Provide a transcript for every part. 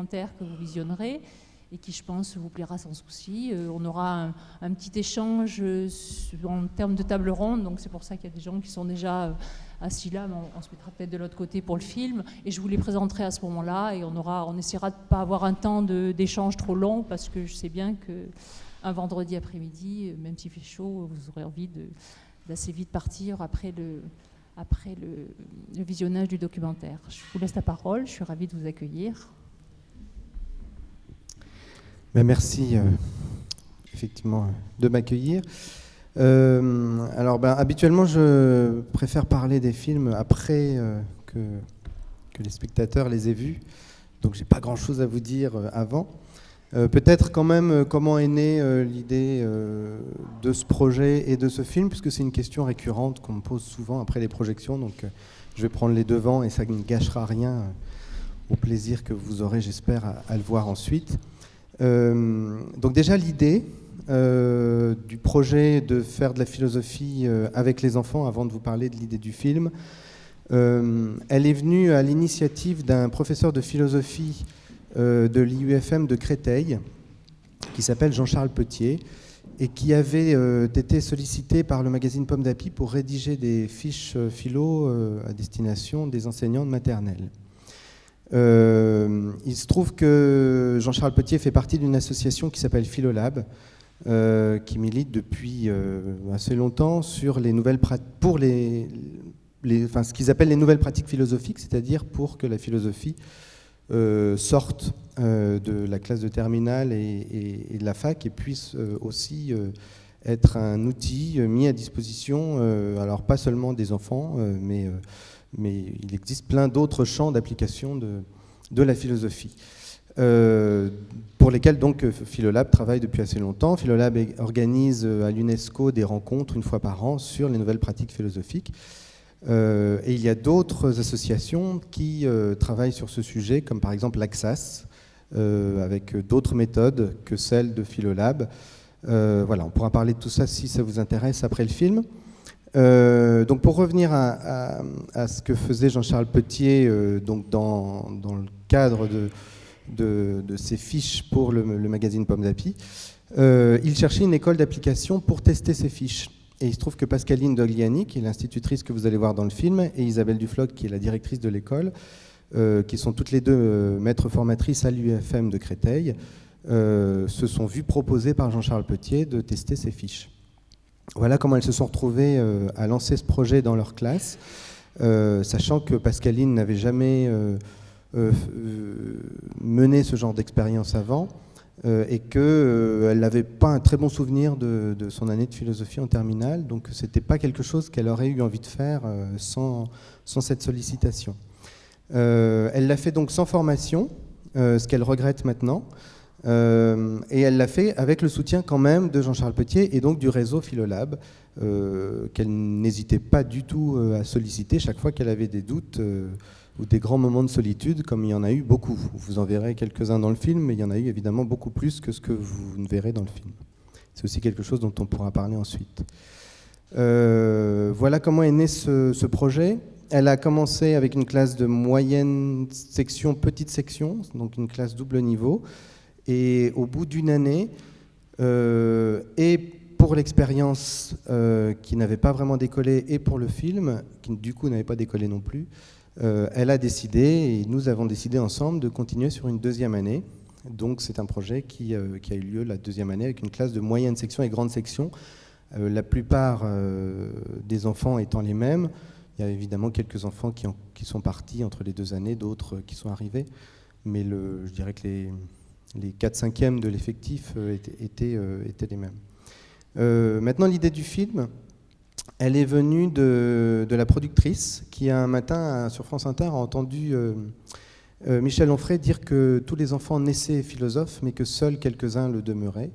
documentaire que vous visionnerez et qui, je pense, vous plaira sans souci. On aura un petit échange en termes de table ronde, donc c'est pour ça qu'il y a des gens qui sont déjà assis là, mais on se mettra peut-être de l'autre côté pour le film, et je vous les présenterai à ce moment-là, et on essaiera de ne pas avoir un temps d'échange trop long, parce que je sais bien qu'un vendredi après-midi, même s'il fait chaud, vous aurez envie d'assez vite partir après le visionnage du documentaire. Je vous laisse la parole, je suis ravie de vous accueillir. Merci effectivement de m'accueillir. Alors habituellement je préfère parler des films après que les spectateurs les aient vus, donc j'ai pas grand chose à vous dire avant. Peut-être quand même comment est née l'idée de ce projet et de ce film, puisque c'est une question récurrente qu'on me pose souvent après les projections, donc je vais prendre les devants et ça ne gâchera rien au plaisir que vous aurez, j'espère, à le voir ensuite. Donc déjà l'idée du projet de faire de la philosophie avec les enfants, avant de vous parler de l'idée du film, elle est venue à l'initiative d'un professeur de philosophie de l'IUFM de Créteil, qui s'appelle Jean-Charles Petier, et qui avait été sollicité par le magazine Pomme d'Api pour rédiger des fiches philo à destination des enseignants de maternelle. Il se trouve que Jean-Charles Petier fait partie d'une association qui s'appelle Philolab, qui milite depuis assez longtemps sur les nouvelles pour ce qu'ils appellent les nouvelles pratiques philosophiques, c'est-à-dire pour que la philosophie sorte de la classe de terminale et de la fac et puisse aussi être un outil mis à disposition, alors pas seulement des enfants, mais il existe plein d'autres champs d'application de la philosophie, pour lesquels donc Philolab travaille depuis assez longtemps. Philolab organise à l'UNESCO des rencontres une fois par an sur les nouvelles pratiques philosophiques. Et il y a d'autres associations qui travaillent sur ce sujet, comme par exemple l'Axas, avec d'autres méthodes que celles de Philolab. Voilà, on pourra parler de tout ça si ça vous intéresse après le film. Donc pour revenir à ce que faisait Jean-Charles Petier donc dans le cadre de ses fiches pour le magazine Pomme d'Api, il cherchait une école d'application pour tester ses fiches. Et il se trouve que Pascaline Dogliani, qui est l'institutrice que vous allez voir dans le film, et Isabelle Dufloc, qui est la directrice de l'école, qui sont toutes les deux maîtres formatrices à l'UFM de Créteil, se sont vues proposer par Jean-Charles Petier de tester ces fiches. Voilà comment elles se sont retrouvées à lancer ce projet dans leur classe, sachant que Pascaline n'avait jamais mené ce genre d'expérience avant, et qu'elle n'avait pas un très bon souvenir de son année de philosophie en terminale, donc c'était pas quelque chose qu'elle aurait eu envie de faire sans cette sollicitation. Elle l'a fait donc sans formation, ce qu'elle regrette maintenant, et elle l'a fait avec le soutien quand même de Jean-Charles Petier et donc du réseau Philolab, qu'elle n'hésitait pas du tout à solliciter chaque fois qu'elle avait des doutes ou des grands moments de solitude, comme il y en a eu beaucoup. Vous en verrez quelques-uns dans le film, mais il y en a eu évidemment beaucoup plus que ce que vous ne verrez dans le film. C'est aussi quelque chose dont on pourra parler ensuite. Voilà comment est né ce projet. Elle a commencé avec une classe de moyenne section, petite section, donc une classe double niveau. Et au bout d'une année, et pour l'expérience qui n'avait pas vraiment décollé, et pour le film, qui du coup n'avait pas décollé non plus, elle a décidé, et nous avons décidé ensemble, de continuer sur une deuxième année. Donc c'est un projet qui a eu lieu la deuxième année avec une classe de moyenne section et grande section, la plupart des enfants étant les mêmes. Il y a évidemment quelques enfants qui sont partis entre les deux années, d'autres qui sont arrivés, mais je dirais que les 4/5e de l'effectif étaient les mêmes. Maintenant, l'idée du film, elle est venue de la productrice qui, un matin, sur France Inter, a entendu Michel Onfray dire que tous les enfants naissaient philosophes, mais que seuls quelques-uns le demeuraient.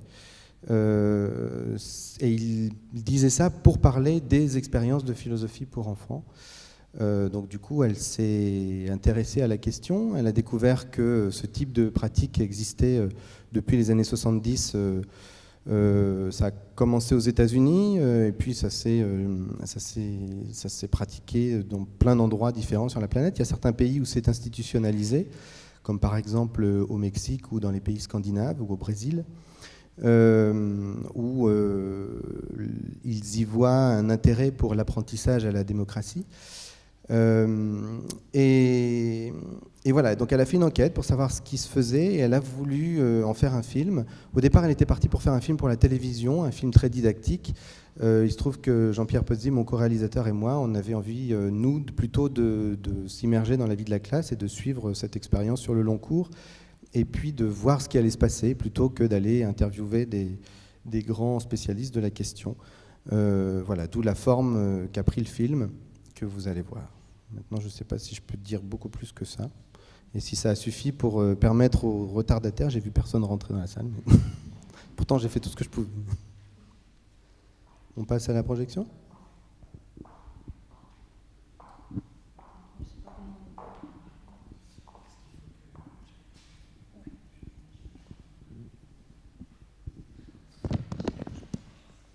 Et il disait ça pour parler des expériences de philosophie pour enfants. Donc du coup, elle s'est intéressée à la question. Elle a découvert que ce type de pratique existait depuis les années 70. Ça a commencé aux États-Unis et puis ça s'est pratiqué dans plein d'endroits différents sur la planète. Il y a certains pays où c'est institutionnalisé, comme par exemple au Mexique ou dans les pays scandinaves ou au Brésil, où ils y voient un intérêt pour l'apprentissage à la démocratie. Et voilà, donc elle a fait une enquête pour savoir ce qui se faisait et elle a voulu en faire un film. Au départ, elle était partie pour faire un film pour la télévision, un film très didactique. Il se trouve que Jean-Pierre Pozzi, mon co-réalisateur, et moi, on avait envie, nous, plutôt de s'immerger dans la vie de la classe et de suivre cette expérience sur le long cours et puis de voir ce qui allait se passer plutôt que d'aller interviewer des grands spécialistes de la question. Voilà, d'où la forme qu'a pris le film que vous allez voir. Maintenant, je ne sais pas si je peux dire beaucoup plus que ça. Et si ça a suffi pour permettre aux retardataires, j'ai vu personne rentrer dans la salle. Mais pourtant, j'ai fait tout ce que je pouvais. On passe à la projection ?